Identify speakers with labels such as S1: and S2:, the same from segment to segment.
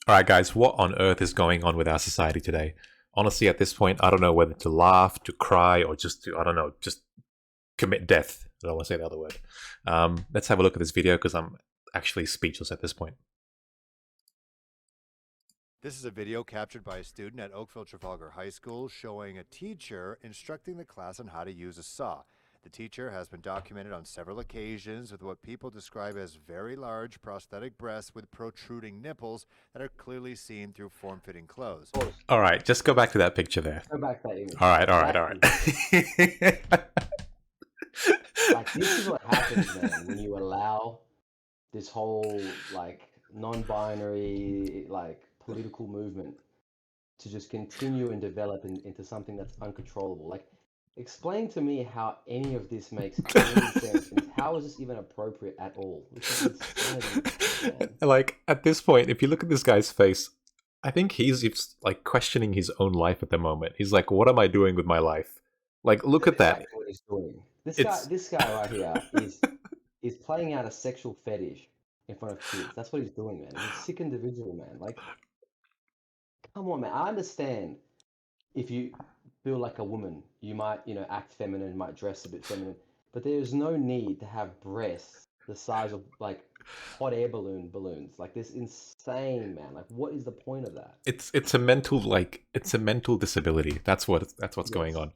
S1: All right, guys, what on earth is going on with our society today? Honestly, at this point, I don't know whether to laugh, to cry, or just to, I don't know, just commit death. I don't want to say the other word. Let's have a look at this video because I'm actually speechless at this point.
S2: This is a video captured by a student at Oakville Trafalgar High School showing a teacher instructing the class on how to use a saw. The teacher has been documented on several occasions with what people describe as very large prosthetic breasts with protruding nipples that are clearly seen through form-fitting clothes.
S1: All right, just go back to that picture there.
S3: Go back to that image.
S1: All right.
S3: Like, this is what happens, man, when you allow this whole, like, non-binary, like, political movement to just continue and develop into something that's uncontrollable. Like, explain to me how any of this makes any sense, and how is this even appropriate at all? This is insanity, man.
S1: Like, at this point, if you look at this guy's face, I think he's like questioning his own life at the moment. He's like, what am I doing with my life? Like, look at that.
S3: Exactly what he's doing.
S1: It's-
S3: This guy right here is playing out a sexual fetish in front of kids. That's what he's doing, man. He's a sick individual, man. Like, come on, man. I understand if you feel like a woman, you might, act feminine, might dress a bit feminine, but there's no need to have breasts the size of like hot air balloons. Like, this insane, man. Like, what is the point of that?
S1: it's a mental disability. That's what's going
S3: Yes.
S1: on.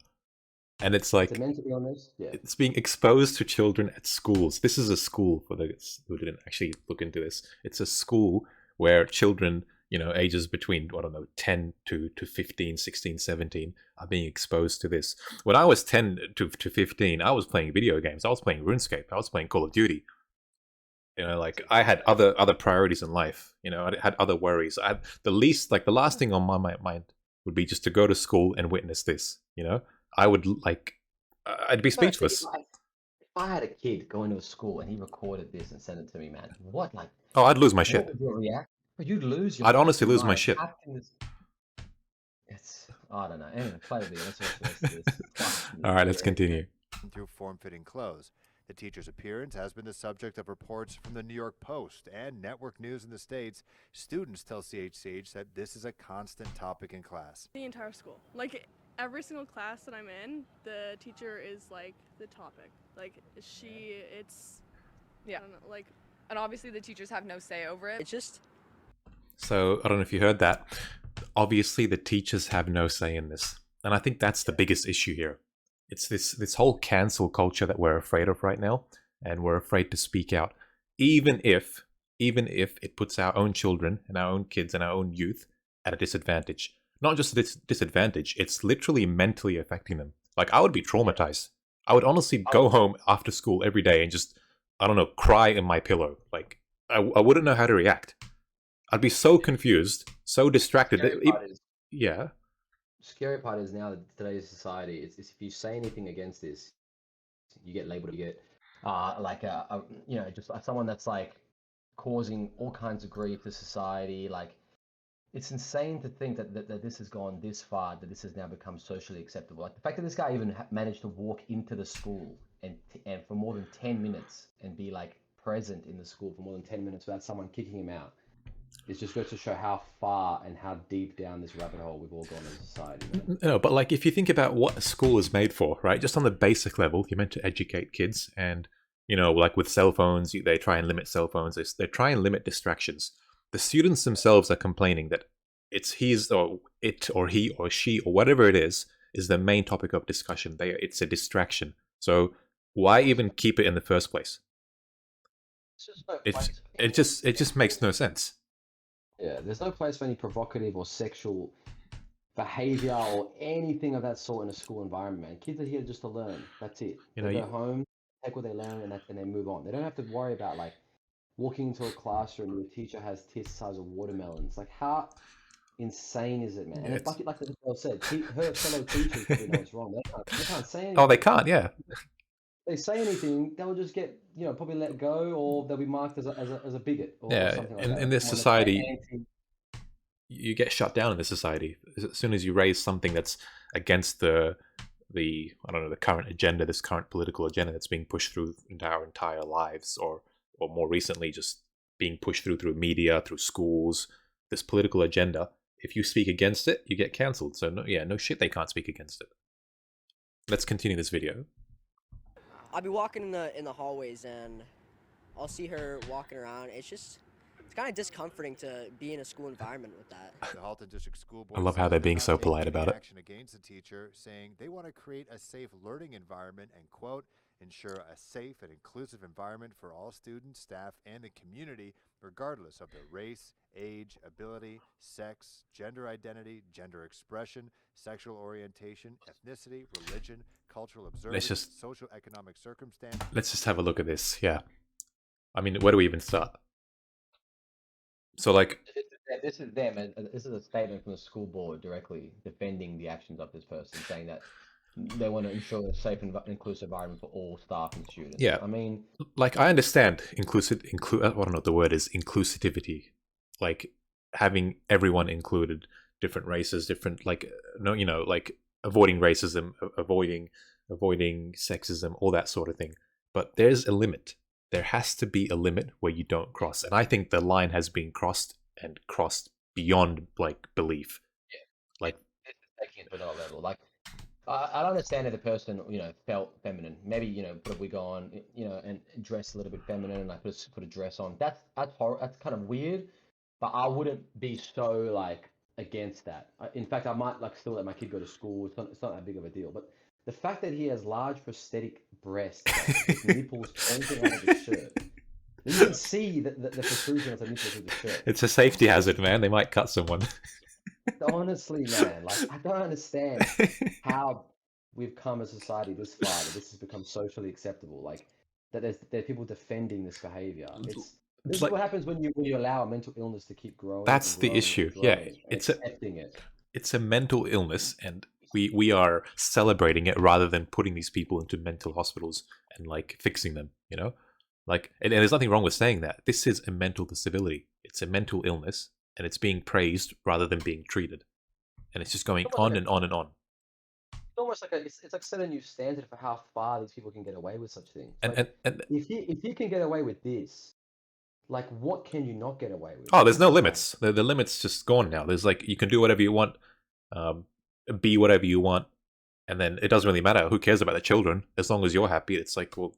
S1: And it's like
S3: It's a mental illness. Yeah.
S1: it's being exposed to children at schools. This is a school, for those who didn't actually look into this. It's a school where children, ages between, I don't know, 10 to 15, 16, 17 are being exposed to this. When I was 10 to 15, I was playing video games. I was playing RuneScape. I was playing Call of Duty. Like, I had other priorities in life. I had other worries. I had the last thing on my mind would be just to go to school and witness this. I would I'd be
S3: But
S1: speechless.
S3: if I had a kid going to a school and he recorded this and sent it to me, man, what, like,
S1: Oh, I'd lose my
S3: what
S1: shit.
S3: would your react? But you'd lose your
S1: I'd honestly
S3: fucking
S1: lose my
S3: mind.
S1: shit.
S3: Acting this, I don't know. Anyway, play the video. Let's watch the rest of this. Fuck me,
S1: All right, let's
S3: yeah.
S1: continue.
S2: Through form-fitting clothes. The teacher's appearance has been the subject of reports from the New York Post and network news in the States. Students tell CHCH that this is a constant topic in class.
S4: The entire school. Like, every single class that I'm in, the teacher is, like, the topic. Like, it's...
S5: Yeah.
S4: I don't know, like...
S5: And obviously the teachers have no say over it. It's just...
S1: So, I don't know if you heard that. Obviously, the teachers have no say in this. And I think that's the biggest issue here. It's this whole cancel culture that we're afraid of right now, and we're afraid to speak out. Even if it puts our own children and our own kids and our own youth at a disadvantage. Not just a disadvantage, it's literally mentally affecting them. Like, I would be traumatized. I would honestly go home after school every day and just, I don't know, cry in my pillow. Like, I wouldn't know how to react. I'd be so confused, so distracted. Yeah.
S3: Scary part is now that today's society, it's if you say anything against this, you get labeled. You get just someone that's like causing all kinds of grief to society. Like, it's insane to think that this has gone this far, that this has now become socially acceptable. Like, the fact that this guy even managed to walk into the school and for more than 10 minutes and be like present in the school for more than 10 minutes without someone kicking him out. It just goes to show how far and how deep down this rabbit hole we've all gone as a society. Man.
S1: No, but like, if you think about what a school is made for, right? Just on the basic level, you're meant to educate kids, and like with cell phones, they try and limit cell phones. They try and limit distractions. The students themselves are complaining that it's his or it or he or she or whatever it is the main topic of discussion. It's a distraction. So why even keep it in the first place? It just makes no sense.
S3: Yeah, there's no place for any provocative or sexual behavior or anything of that sort in a school environment, man. Kids are here just to learn. That's it. They go home, take what they learn, and they move on. They don't have to worry about, like, walking into a classroom and the teacher has tits the size of watermelons. Like, how insane is it, man?
S1: Yeah,
S3: and it's like the girl said, her fellow teachers probably know it's wrong. They can't say anything.
S1: Oh, they can't, yeah.
S3: They say anything, they'll just get, probably let go, or they'll be marked as a bigot or something like that.
S1: In this society, you get shut down in this society as soon as you raise something that's against the I don't know, the current agenda, this current political agenda that's being pushed through into our entire lives, or more recently, just being pushed through media, through schools. this political agenda. If you speak against it, you get cancelled. So no shit, they can't speak against it. Let's continue this video.
S6: I'll be walking in the hallways and I'll see her walking around. It's kind of discomforting to be in a school environment with that.
S2: The Halton District School Board
S1: I love how
S2: says
S1: they're
S2: they're
S1: being
S2: not
S1: so
S2: taking
S1: polite
S2: any
S1: about it.
S2: action against the teacher, saying they want to create a safe learning environment and, quote, ensure a safe and inclusive environment for all students, staff, and the community, regardless of their race, age, ability, sex, gender identity, gender expression, sexual orientation, ethnicity, religion, cultural observance, socioeconomic circumstance.
S1: Let's just have a look at this. Yeah. I mean, where do we even start? So, like,
S3: This is them, and this is a statement from the school board directly defending the actions of this person, saying that they want to ensure a safe and inclusive environment for all staff and students.
S1: Yeah.
S3: I mean,
S1: like, I understand I don't know what the word is, inclusivity. Like, having everyone included, different races, different, like, no, you know, like, avoiding racism, avoiding sexism, all that sort of thing. But there's a limit. There has to be a limit where you don't cross. And I think the line has been crossed and crossed beyond, like, belief.
S3: Yeah.
S1: Like,
S3: this is taking it to another level. Like, I understand that the person, you know, felt feminine. Maybe, you know, put a wig on, you know, and dress a little bit feminine, and like put a dress on. That's That's kind of weird. But I wouldn't be so like against that. In fact, I might like still let my kid go to school. It's not that big of a deal. But the fact that he has large prosthetic breasts, with nipples pointing out of his shirt, you can see the protrusion of the nipples of the shirt.
S1: it's a safety hazard, man. They might cut someone.
S3: Honestly, man, like I don't understand how we've come as a society this far that this has become socially acceptable. Like that there are people defending this behavior. This is
S1: like,
S3: what happens when you allow a mental illness to keep growing.
S1: That's
S3: and
S1: the
S3: growing
S1: issue.
S3: and
S1: Yeah,
S3: growing, and
S1: it's
S3: accepting it.
S1: It's a mental illness, and we are celebrating it rather than putting these people into mental hospitals and like fixing them. You know, like, and there's nothing wrong with saying that. This is a mental disability. It's a mental illness, and it's being praised rather than being treated. And it's just going on and on and on.
S3: It's almost like it's like setting a new standard for how far these people can get away with such things.
S1: And,
S3: Like,
S1: and
S3: if you can get away with this, like what can you not get away with?
S1: oh, there's no limits. The limit's just gone now. There's like, you can do whatever you want, be whatever you want, and then it doesn't really matter. Who cares about the children? As long as you're happy, it's like, well,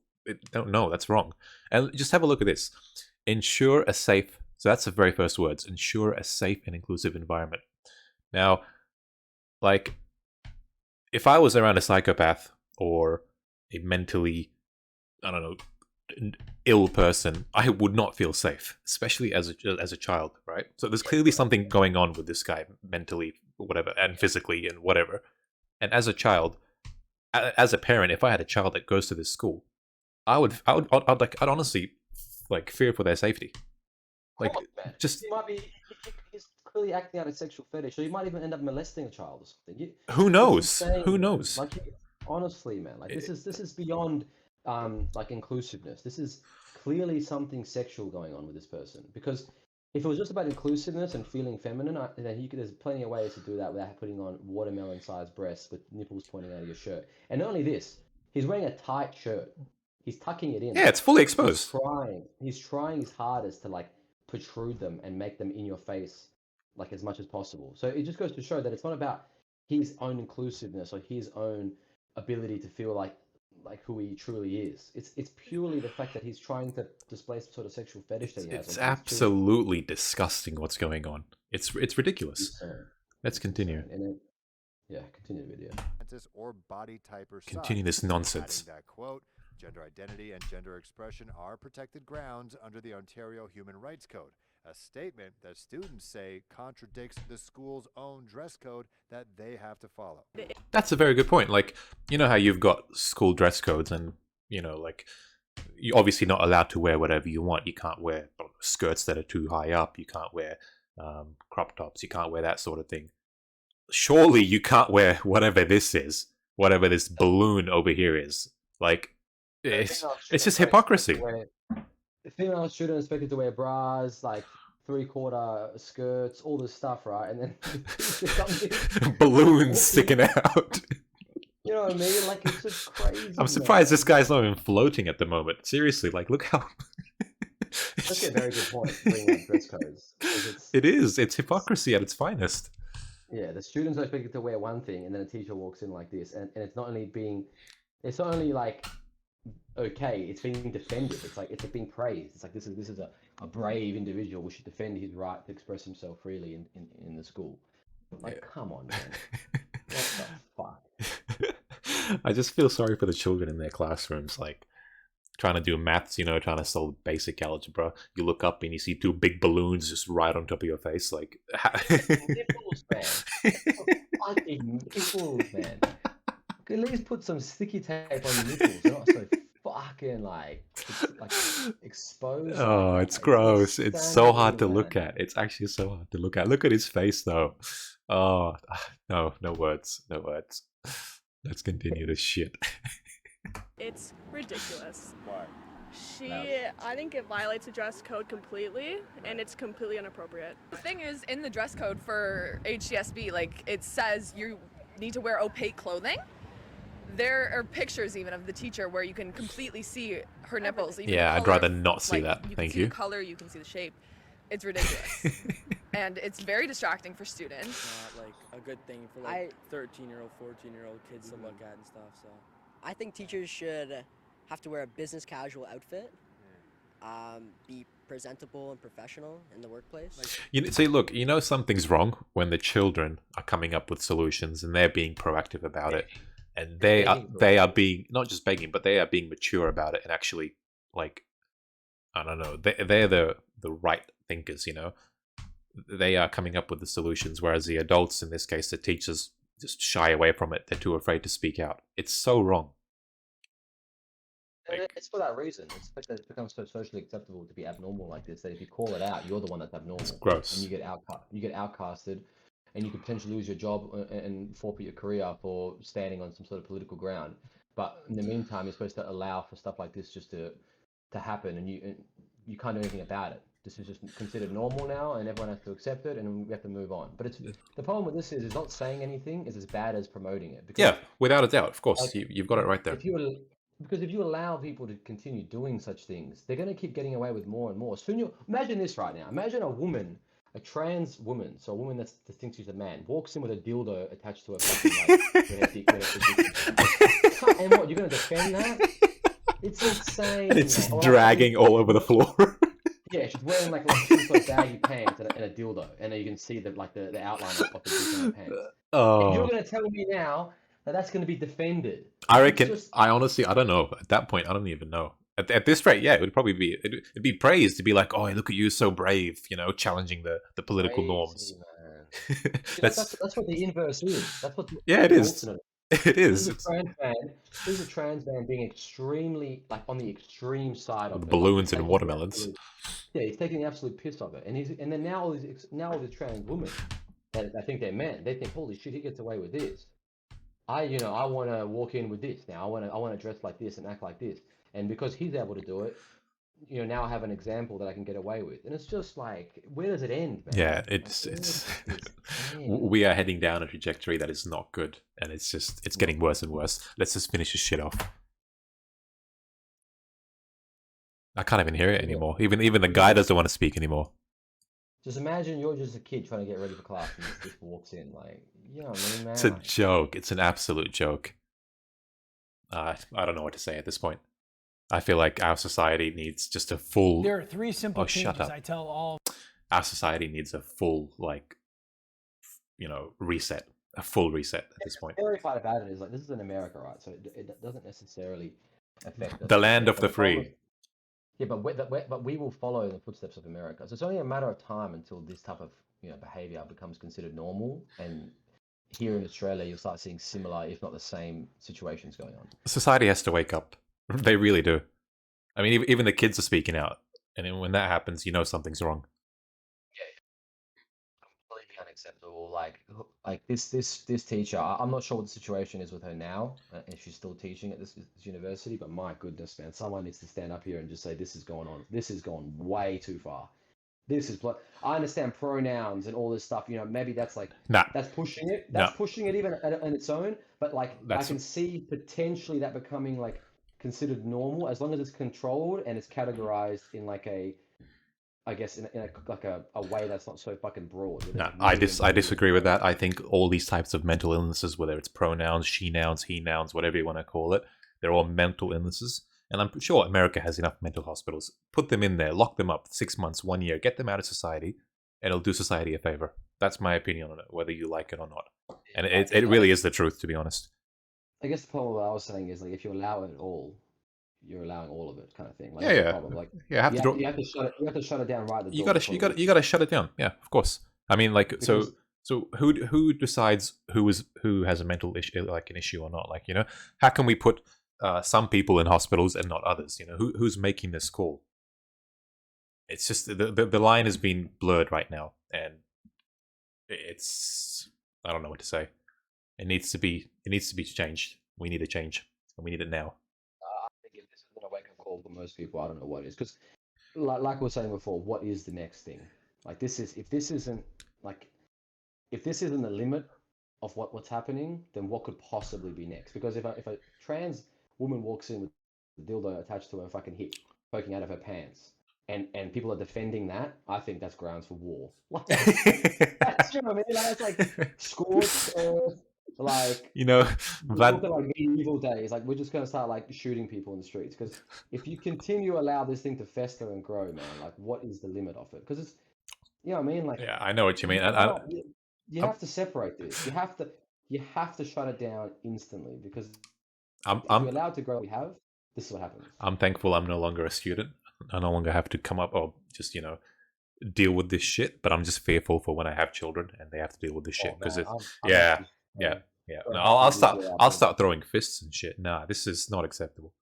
S1: no, that's wrong. And just have a look at this. Ensure a safe. So that's the very first words. Ensure a safe and inclusive environment. Now, like, if I was around a psychopath or a mentally, I don't know, ill person, I would not feel safe, especially as a child, right? So there's clearly something going on with this guy mentally, whatever, and physically and whatever. And as a child, as a parent, if I had a child that goes to this school, I'd honestly like fear for their safety. Like, just
S3: he might be he's clearly acting out a sexual fetish, or he might even end up molesting a child or something.
S1: Who knows? Who knows?
S3: Like, honestly, man, like this is beyond like inclusiveness. This is clearly something sexual going on with this person. Because if it was just about inclusiveness and feeling feminine, there's plenty of ways to do that without putting on watermelon-sized breasts with nipples pointing out of your shirt. And not only this, he's wearing a tight shirt. He's tucking it in.
S1: Yeah, it's fully exposed.
S3: He's trying his hardest to like protrude them and make them in your face like as much as possible. So it just goes to show that it's not about his own inclusiveness or his own ability to feel like who he truly is. It's purely the fact that he's trying to display some sort of sexual fetish that he has.
S1: It's absolutely disgusting what's going on. It's ridiculous. Let's continue.
S3: Yeah, continue the video.
S2: Or body type or
S1: continue
S2: size.
S1: this nonsense.
S2: Adding that quote, gender identity and gender expression are protected grounds under the Ontario Human Rights Code, a statement that students say contradicts the school's own dress code that they have to follow.
S1: That's a very good point. Like, you know how you've got school dress codes and, you know, like, you're obviously not allowed to wear whatever you want. You can't wear skirts that are too high up. You can't wear crop tops. You can't wear that sort of thing. Surely you can't wear whatever this is, whatever this balloon over here is. Like, it's just hypocrisy.
S3: The female student is expected to wear bras, like 3/4 skirts, all this stuff, right? And then
S1: balloons sticking out.
S3: You know what I mean? Like, it's just crazy.
S1: I'm surprised this guy's not even floating at the moment. Seriously, like, look how
S3: That's a very good point, bringing up dress codes. Because
S1: It's hypocrisy at its finest.
S3: yeah, the students are expected to wear one thing, and then a teacher walks in like this, and it's not only like okay, it's being defended. It's like being praised. It's like this is a brave individual who should defend his right to express himself freely in the school. Like, come on, man. What the fuck?
S1: I just feel sorry for the children in their classrooms, like trying to do maths, trying to solve basic algebra. You look up and you see two big balloons just right on top of your face, like
S3: Nipples, man. Fucking nipples, man. At least put some sticky tape on your nipples. They're not so fucking like exposed.
S1: Oh,
S3: like
S1: it's
S3: that.
S1: gross. It's so hard to
S3: disgusting,
S1: look
S3: man.
S1: at. It's actually so hard to look at. Look at his face, though. Oh, no words. No words. Let's continue this shit.
S4: It's ridiculous.
S2: Why?
S4: I think it violates the dress code completely, and it's completely inappropriate.
S5: The thing is, in the dress code for HCSB, like it says you need to wear opaque clothing. There are pictures even of the teacher where you can completely see her nipples. Even
S1: Yeah,
S5: the
S1: I'd
S5: color,
S1: rather not see that.
S5: You can
S1: Thank
S5: see
S1: you.
S5: the color, you can see the shape. It's ridiculous. And it's very distracting for students.
S7: Not like a good thing for like 13-year-old, 14-year-old kids to look at and stuff. So
S6: I think teachers should have to wear a business casual outfit, be presentable and professional in the workplace.
S1: See, look, something's wrong when the children are coming up with solutions and they're being proactive about it, and they are being not just begging, but they are being mature about it and actually, like, I don't know, they're the right thinkers. They are coming up with the solutions, whereas the adults, in this case, the teachers, just shy away from it. They're too afraid to speak out. It's so wrong.
S3: And it's for that reason. It's like that it's become so socially acceptable to be abnormal like this that if you call it out, you're the one that's abnormal.
S1: It's gross.
S3: And you get outcasted, and you could potentially lose your job and forfeit your career for standing on some sort of political ground. But in the meantime, you're supposed to allow for stuff like this just to happen, and you can't do anything about it. This is just considered normal now, and everyone has to accept it, and we have to move on. But the problem with this is not saying anything is as bad as promoting it. Because,
S1: Yeah, without a doubt, of course,
S3: like,
S1: you've got it right there.
S3: Because if you allow people to continue doing such things, they're going to keep getting away with more and more. Soon imagine this right now. Imagine a trans woman, so a woman that thinks she's a man, walks in with a dildo attached to her fucking like, and what, you're going to defend that? It's insane.
S1: And it's just dragging all over the floor.
S3: Yeah, she's wearing like super baggy pants and a dildo, and you can see the outline of the dildo in her pants.
S1: Oh.
S3: And you're going to tell me now that's going to be defended?
S1: I reckon. I honestly, I don't know. At that point, I don't even know. At this rate, yeah, it would probably be. It'd be praised to be like, "Oh, look at you, so brave!" Challenging the political norms.
S3: That's what the inverse is. That's what.
S1: It is. It is.
S3: This is a trans man being extremely on the extreme side of
S1: the balloons and watermelons.
S3: Yeah, he's taking the absolute piss of it, and then now all these trans women that I think they're men, they think, holy shit, he gets away with this. I want to walk in with this now. I want to dress like this and act like this, and because he's able to do it, now I have an example that I can get away with. And it's just like, where does it end, man?
S1: Yeah, it's we are heading down a trajectory that is not good, and it's getting worse and worse. Let's just finish this shit off. I can't even hear it anymore. Even the guy doesn't want to speak anymore.
S3: Just imagine you're just a kid trying to get ready for class and this walks in, like, man.
S1: It's a joke. It's an absolute joke. I don't know what to say at this point. I feel like our society needs just a full...
S8: There are 3 simple changes I tell all...
S1: Our society needs a full, reset. A full reset at this point.
S3: The scary part about it is, this is in America, right? So it doesn't necessarily affect us.
S1: The land of the free.
S3: Yeah, but we will follow in the footsteps of America. So it's only a matter of time until this type of behavior becomes considered normal. And here in Australia, you'll start seeing similar, if not the same, situations going on.
S1: Society has to wake up. They really do. I mean, even the kids are speaking out, and then when that happens, something's wrong.
S3: Yeah, completely unacceptable. Like this teacher, I'm not sure what the situation is with her now, if she's still teaching at this university. But my goodness, man, someone needs to stand up here and just say this is going on. This has gone way too far. I understand pronouns and all this stuff. Maybe that's that's pushing it. That's pushing it even on its own. But I can see potentially that becoming considered normal as long as it's controlled and it's categorized in I guess in a way that's not so fucking broad.
S1: No, I disagree with that. I think all these types of mental illnesses, whether it's pronouns, she nouns, he nouns, whatever you want to call it, they're all mental illnesses. And I'm sure America has enough mental hospitals. Put them in there, lock them up 6 months, 1 year, get them out of society, and it'll do society a favor. That's my opinion on it, whether you like it or not. And it really is the truth, to be honest.
S3: I guess the problem I was saying is like if you allow it all, you're allowing all of it, kind of thing. Like,
S1: Yeah.
S3: problem. Like
S1: Yeah,
S3: you have to shut it down right at the
S1: You
S3: door.
S1: gotta shut it down. Yeah, of course. I mean, like,
S3: Because-
S1: so who decides who has a mental issue, like an issue or not? Like, how can we put some people in hospitals and not others? Who's making this call? It's just the line has been blurred right now, and it's, I don't know what to say. It needs to be changed. We need a change, and we need it now.
S3: I think if this isn't a wake-up call for most people, I don't know what it is. Because, like we were saying before, what is the next thing? Like if this isn't the limit of what's happening, then what could possibly be next? Because if a trans woman walks in with a dildo attached to her fucking hip, poking out of her pants, and people are defending that, I think that's grounds for war. That's true. I mean, it's like scorched earth. Like
S1: that
S3: like medieval days, like we're just gonna start like shooting people in the streets because if you continue to allow this thing to fester and grow, man, like what is the limit of it? Because it's, what I mean, like
S1: yeah, I know what you mean.
S3: You have to separate this. You have to shut it down instantly because if you're allowed to grow, this is what happens.
S1: I'm thankful I'm no longer a student. I no longer have to come up or just deal with this shit. But I'm just fearful for when I have children and they have to deal with this shit because yeah. No, I'll start throwing fists and shit. Nah, this is not acceptable.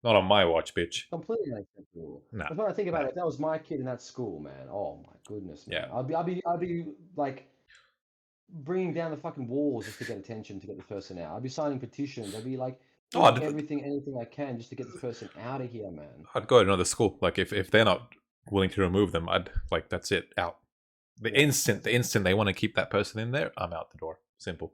S1: Not on my watch, bitch.
S3: Completely unacceptable.
S1: Nah.
S3: That's what I think about it. If that was my kid in that school, man. Oh my goodness, man.
S1: Yeah.
S3: I'd be like bringing down the fucking walls just to get attention to get this person out. I'd be signing petitions. I'd be like doing anything I can just to get this person out of here, man.
S1: I'd go to another school. Like if they're not willing to remove them, I'd that's it, out. The instant they want to keep that person in there, I'm out the door. Simple.